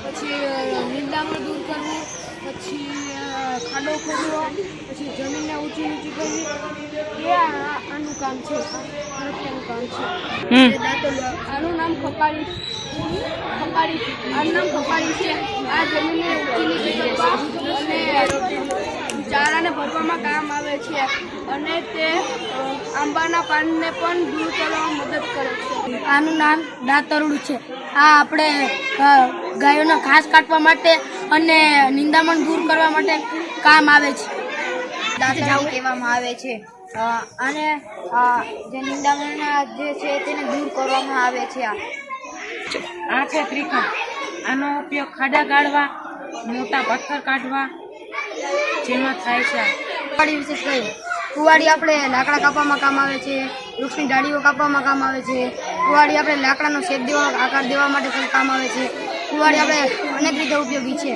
પછી નિંદામણ દૂર કરવું, પછી ખાડો ખોદવો, પછી જમીનને ઊંચી નીચી કરવી, એ આનું કામ છે, આનું કામ છે. આનું નામ ખપારી છે. આ જમીનને ઊંચી નીચી કરવા અને ચારાને ભરવામાં કામ આવે છે અને તે આંબાના પાનને પણ દૂર કરવામાં મદદ કરે છે. આનું નામ દાતરડું છે. આ આપણે ગાયોનો ઘાસ કાઢવા માટે અને નિંદામણ દૂર કરવા માટે કામ આવે છે. દાતરડું કહેવામાં આવે છે અને જે નિંદામણના જે છે તેને દૂર કરવામાં આવે છે. આ છે ત્રિકોણ. આનો ઉપયોગ ખાડા ગાળવા, મોટા પથ્થર કાઢવા જેમાં થાય છે. કુવાડી વિશે કહ્યું. કુવાડી આપણે લાકડા કાપવામાં કામ આવે છે, વૃક્ષની ડાળીઓ કાપવામાં કામ આવે છે. કુવાડી આપણે લાકડાનો શેપ દેવા, આકાર દેવા માટે પણ કામ આવે છે. કુવાડી આપણે અનેક રીતે ઉપયોગી છે.